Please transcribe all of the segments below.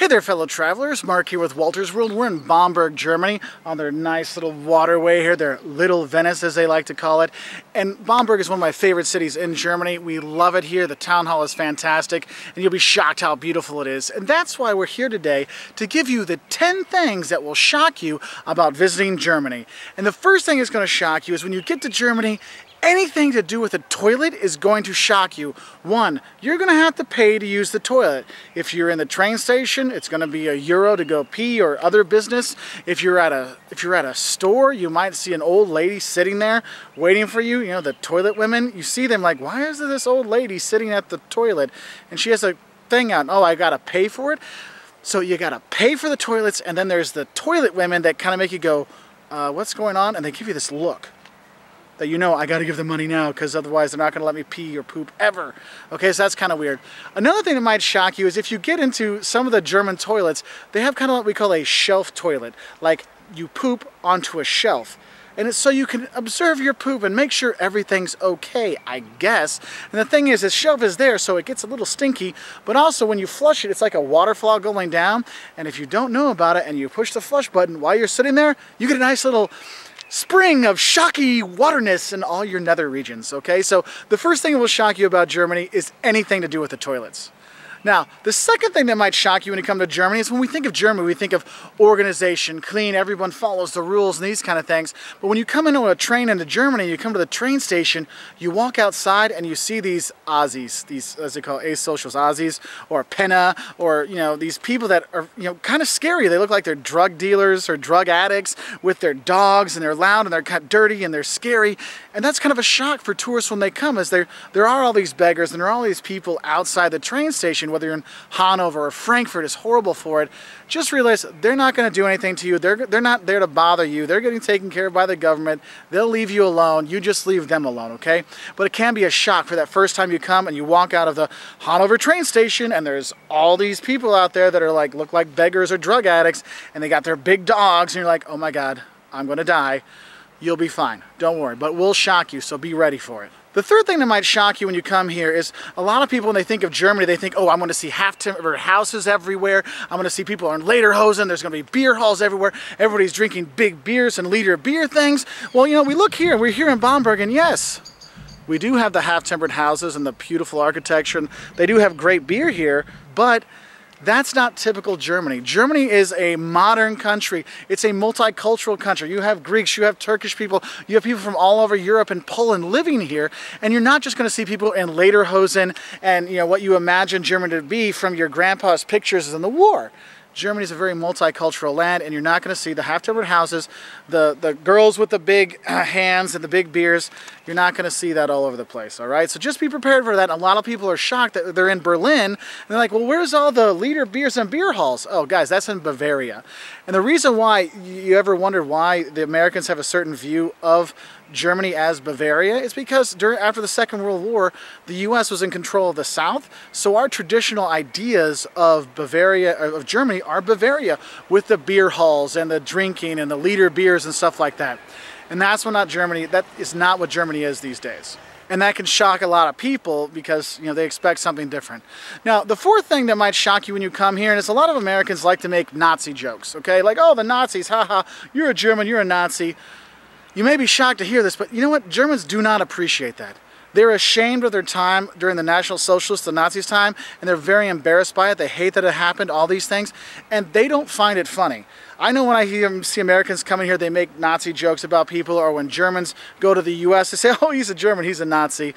Hey there, fellow travelers. Mark here with Wolters World. We're in Bamberg, Germany, on their nice little waterway here, their little Venice, as they like to call it. And Bamberg is one of my favorite cities in Germany. We love it here. The town hall is fantastic, and you'll be shocked how beautiful it is. And that's why we're here today, to give you the 10 things that will shock you about visiting Germany. And the first thing that's going to shock you is when you get to Germany, anything to do with a toilet is going to shock you. One, you're going to have to pay to use the toilet. If you're in the train station, it's going to be €1 to go pee or other business. If you're at a store, you might see an old lady sitting there waiting for you. You know, the toilet women. You see them like, why is this old lady sitting at the toilet? And she has a thing out. Oh, I got to pay for it. So you got to pay for the toilets, and then there's the toilet women that kind of make you go, what's going on? And they give you this look that you know, I got to give them money now because otherwise they're not going to let me pee or poop ever. Okay, so that's kind of weird. Another thing that might shock you is if you get into some of the German toilets, they have kind of what we call a shelf toilet. Like you poop onto a shelf. And it's so you can observe your poop and make sure everything's okay, I guess. And the thing is, the shelf is there, so it gets a little stinky, but also when you flush it, it's like a waterfall going down. And if you don't know about it and you push the flush button while you're sitting there, you get a nice little spring of shocky waterness in all your nether regions, okay? So the first thing that will shock you about Germany is anything to do with the toilets. Now, the second thing that might shock you when you come to Germany is when we think of Germany, we think of organization, clean, everyone follows the rules and these kind of things. But when you come into a train into Germany, you come to the train station, you walk outside and you see these Aussies, these, as they call asocials, Aussies, or Penna, or, you know, these people that are, you know, kind of scary. They look like they're drug dealers or drug addicts with their dogs, and they're loud and they're kind of dirty and they're scary. And that's kind of a shock for tourists when they come, as there are all these beggars and there are all these people outside the train station, whether you're in Hanover or Frankfurt, is horrible for it. Just realize they're not going to do anything to you. They're not there to bother you. They're getting taken care of by the government. They'll leave you alone. You just leave them alone, okay? But it can be a shock for that first time you come and you walk out of the Hanover train station and there's all these people out there that are like, look like beggars or drug addicts, and they got their big dogs, and you're like, oh my God, I'm going to die. You'll be fine. Don't worry. But we'll shock you, so be ready for it. The third thing that might shock you when you come here is a lot of people, when they think of Germany, they think, oh, I'm going to see half-timbered houses everywhere. I'm going to see people in lederhosen. There's going to be beer halls everywhere. Everybody's drinking big beers and liter beer things. Well, you know, we look here. We're here in Bamberg, and yes, we do have the half-timbered houses and the beautiful architecture, and they do have great beer here, but that's not typical Germany. Germany is a modern country. It's a multicultural country. You have Greeks, you have Turkish people, you have people from all over Europe and Poland living here, and you're not just going to see people in lederhosen and, you know, what you imagine Germany to be from your grandpa's pictures in the war. Germany is a very multicultural land, and you're not going to see the half-timbered houses, the girls with the big hands and the big beers. You're not going to see that all over the place, all right? So just be prepared for that. A lot of people are shocked that they're in Berlin, and they're like, well, where's all the liter beers and beer halls? Oh, guys, that's in Bavaria. And the reason why, you ever wondered why the Americans have a certain view of Germany as Bavaria, is because after the Second World War, the U.S. was in control of the South, so our traditional ideas of Bavaria, of Germany, are Bavaria, with the beer halls and the drinking and the liter beers and stuff like that. And that's what that is not what Germany is these days. And that can shock a lot of people because, you know, they expect something different. Now, the fourth thing that might shock you when you come here, and it's a lot of Americans like to make Nazi jokes, okay? Like, oh, the Nazis, haha, you're a German, you're a Nazi. You may be shocked to hear this, but you know what? Germans do not appreciate that. They're ashamed of their time during the National Socialists, the Nazis' time, and they're very embarrassed by it. They hate that it happened, all these things, and they don't find it funny. I know when I see Americans coming here, they make Nazi jokes about people, or when Germans go to the U.S., they say, oh, he's a German, he's a Nazi.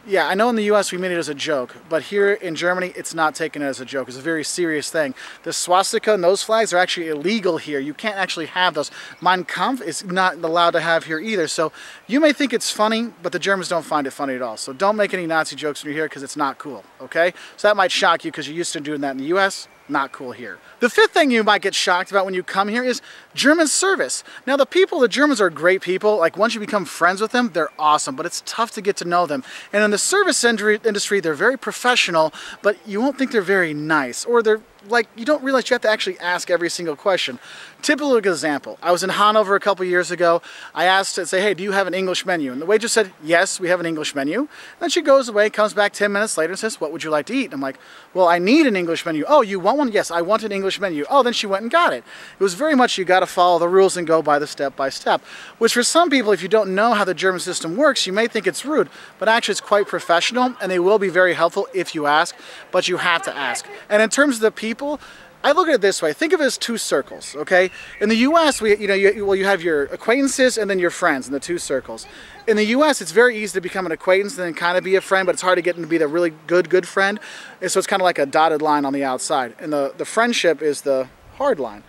Yeah, I know in the U.S. we mean it as a joke, but here in Germany, it's not taken as a joke. It's a very serious thing. The swastika and those flags are actually illegal here. You can't actually have those. Mein Kampf is not allowed to have here either. So you may think it's funny, but the Germans don't find it funny at all. So don't make any Nazi jokes when you're here because it's not cool, okay? So that might shock you because you're used to doing that in the U.S. Not cool here. The fifth thing you might get shocked about when you come here is German service. Now the Germans are great people. Like once you become friends with them, they're awesome, but it's tough to get to know them. And in the service industry, they're very professional, but you won't think they're very nice, or they're like, you don't realize you have to actually ask every single question. Typical example, I was in Hanover a couple years ago. I asked and say, hey, do you have an English menu? And the waitress said, yes, we have an English menu. Then she goes away, comes back 10 minutes later and says, what would you like to eat? And I'm like, well, I need an English menu. Oh, you want one? Yes, I want an English menu. Oh, then she went and got it. It was very much, you got to follow the rules and go by the step by step, which for some people, if you don't know how the German system works, you may think it's rude, but actually it's quite professional, and they will be very helpful if you ask, but you have to ask. And in terms of the people, I look at it this way. Think of it as two circles, okay? In the U.S., you have your acquaintances and then your friends in the two circles. In the U.S., it's very easy to become an acquaintance and then kind of be a friend, but it's hard to get them to be the really good friend. And so it's kind of like a dotted line on the outside. And the friendship is the hard line.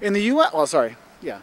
In the U.S., well, sorry, yeah.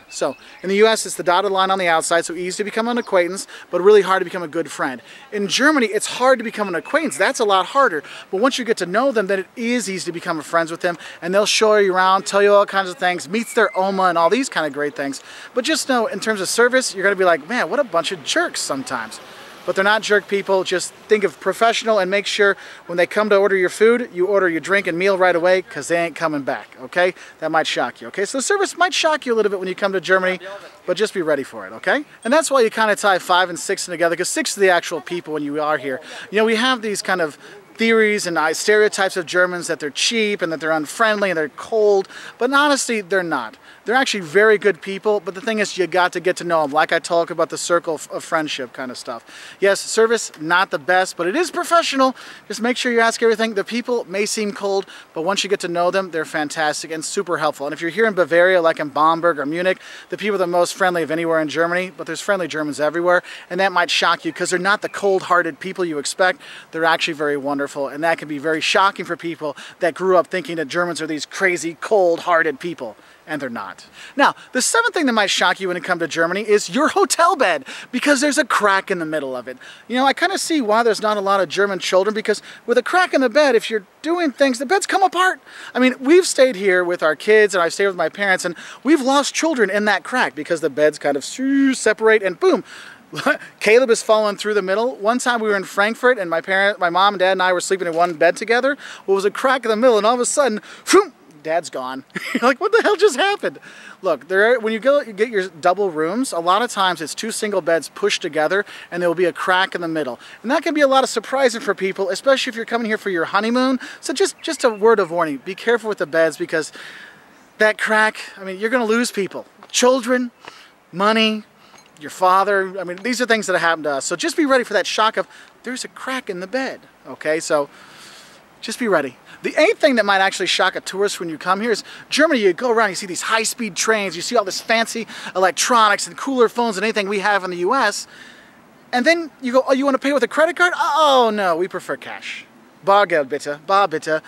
So in the U.S. it's the dotted line on the outside, so easy to become an acquaintance, but really hard to become a good friend. In Germany, it's hard to become an acquaintance. That's a lot harder. But once you get to know them, then it is easy to become friends with them, and they'll show you around, tell you all kinds of things, meets their Oma and all these kind of great things. But just know, in terms of service, you're going to be like, man, what a bunch of jerks sometimes. But they're not jerk people. Just think of professional and make sure when they come to order your food, you order your drink and meal right away, because they ain't coming back, okay? That might shock you, okay? So the service might shock you a little bit when you come to Germany, but just be ready for it, okay? And that's why you kind of tie 5 and 6 together, because 6 are the actual people when you are here. You know, we have these kind of theories and stereotypes of Germans that they're cheap and that they're unfriendly and they're cold, but honestly, they're not. They're actually very good people, but the thing is, you got to get to know them, like I talk about the circle of friendship kind of stuff. Yes, service, not the best, but it is professional. Just make sure you ask everything. The people may seem cold, but once you get to know them, they're fantastic and super helpful. And if you're here in Bavaria, like in Bamberg or Munich, the people are the most friendly of anywhere in Germany, but there's friendly Germans everywhere, and that might shock you because they're not the cold-hearted people you expect. They're actually very wonderful, and that can be very shocking for people that grew up thinking that Germans are these crazy, cold-hearted people. And they're not. Now, the 7th thing that might shock you when it comes to Germany is your hotel bed, because there's a crack in the middle of it. You know, I kind of see why there's not a lot of German children, because with a crack in the bed, if you're doing things, the beds come apart. I mean, we've stayed here with our kids, and I've stayed with my parents, and we've lost children in that crack because the beds kind of separate, and boom, Caleb is falling through the middle. One time we were in Frankfurt, and my mom and dad and I were sleeping in one bed together. Well, it was a crack in the middle, and all of a sudden, whoom, Dad's gone. You're like, what the hell just happened? Look, when you get your double rooms, a lot of times it's 2 single beds pushed together, and there will be a crack in the middle. And that can be a lot of surprising for people, especially if you're coming here for your honeymoon. So just a word of warning, be careful with the beds, because that crack, I mean, you're going to lose people. Children, money, your father. I mean, these are things that have happened to us. So just be ready for that shock of, there's a crack in the bed, okay? So just be ready. The 8th thing that might actually shock a tourist when you come here is Germany. You go around, you see these high-speed trains, you see all this fancy electronics and cooler phones and anything we have in the U.S. And then you go, oh, you want to pay with a credit card? Oh, no, we prefer cash. Bargeld bitte, bar bitte.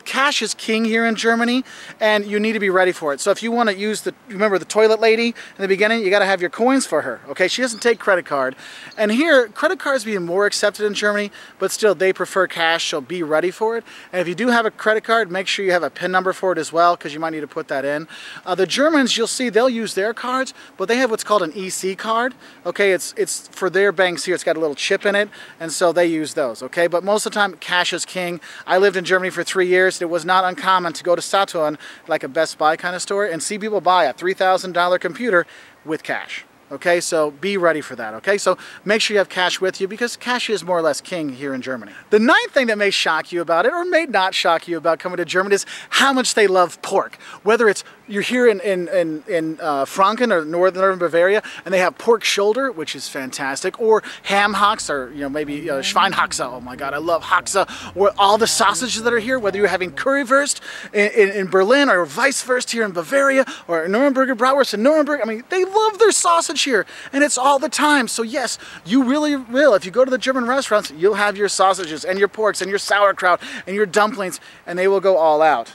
Cash is king here in Germany, and you need to be ready for it. So if you want to use remember the toilet lady in the beginning, you got to have your coins for her, okay? She doesn't take credit card. And here, credit cards being more accepted in Germany, but still they prefer cash, so be ready for it. And if you do have a credit card, make sure you have a PIN number for it as well, because you might need to put that in. The Germans, you'll see, they'll use their cards, but they have what's called an EC card, okay? It's for their banks here, it's got a little chip in it, and so they use those, okay? But most of the time, cash is king. I lived in Germany for 3 years. It was not uncommon to go to Saturn, like a Best Buy kind of store, and see people buy a $3,000 computer with cash. Okay, so be ready for that, okay? So make sure you have cash with you, because cash is more or less king here in Germany. The 9th thing that may shock you about it, or may not shock you about coming to Germany, is how much they love pork. Whether it's you're here in Franken or northern Bavaria, and they have pork shoulder, which is fantastic, or ham hocks, or maybe Schweinhaxe. Oh my God, I love Haxe. Or all the sausages that are here, whether you're having currywurst in Berlin, or Weisswurst here in Bavaria, or Nuremberger Bratwurst in Nuremberg. I mean, they love their sausage here, and it's all the time. So yes, you really will. If you go to the German restaurants, you'll have your sausages and your porks and your sauerkraut and your dumplings, and they will go all out.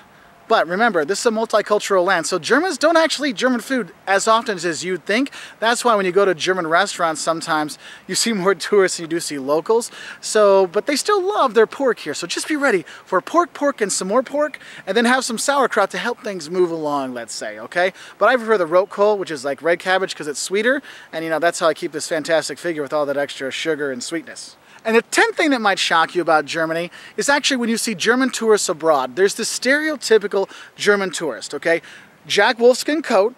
But remember, this is a multicultural land, so Germans don't actually eat German food as often as you'd think. That's why when you go to German restaurants, sometimes you see more tourists than you do see locals. But they still love their pork here, so just be ready for pork, and some more pork, and then have some sauerkraut to help things move along, let's say, okay? But I prefer the rotkohl, which is like red cabbage because it's sweeter, and that's how I keep this fantastic figure with all that extra sugar and sweetness. And the 10th thing that might shock you about Germany is actually when you see German tourists abroad. There's the stereotypical German tourist, okay? Jack Wolfskin coat,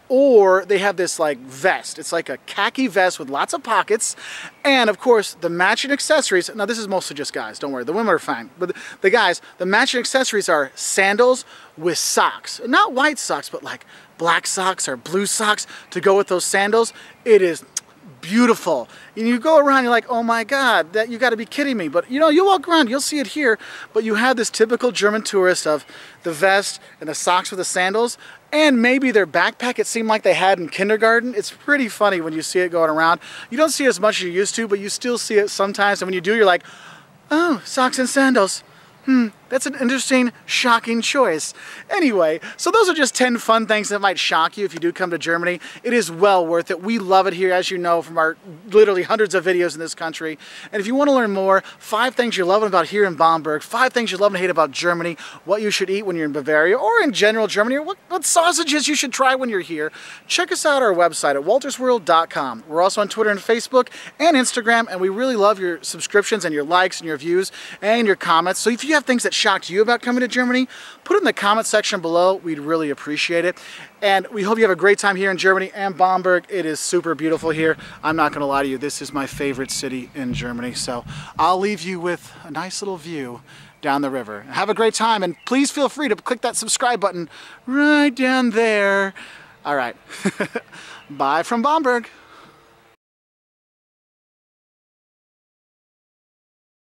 or they have this like vest. It's like a khaki vest with lots of pockets, and of course the matching accessories. Now this is mostly just guys, don't worry, the women are fine, but the guys, the matching accessories are sandals with socks. Not white socks, but like black socks or blue socks to go with those sandals. It is beautiful. And you go around, you're like, oh my God, that you got to be kidding me. But you know, you walk around, you'll see it here, but you have this typical German tourist of the vest and the socks with the sandals, and maybe their backpack it seemed like they had in kindergarten. It's pretty funny when you see it going around. You don't see it as much as you used to, but you still see it sometimes, and when you do, you're like, oh, socks and sandals. That's an interesting, shocking choice. Anyway, so those are just 10 fun things that might shock you if you do come to Germany. It is well worth it. We love it here, as you know, from our literally hundreds of videos in this country. And if you want to learn more, 5 things you're loving about here in Bamberg, 5 things you love and hate about Germany, what you should eat when you're in Bavaria, or in general Germany, or what sausages you should try when you're here, check us out on our website at woltersworld.com. We're also on Twitter and Facebook and Instagram, and we really love your subscriptions and your likes and your views and your comments. So if you have things that shocked you about coming to Germany, put it in the comment section below. We'd really appreciate it. And we hope you have a great time here in Germany and Bamberg. It is super beautiful here. I'm not going to lie to you, this is my favorite city in Germany. So I'll leave you with a nice little view down the river. Have a great time, and please feel free to click that subscribe button right down there. All right. Bye from Bamberg.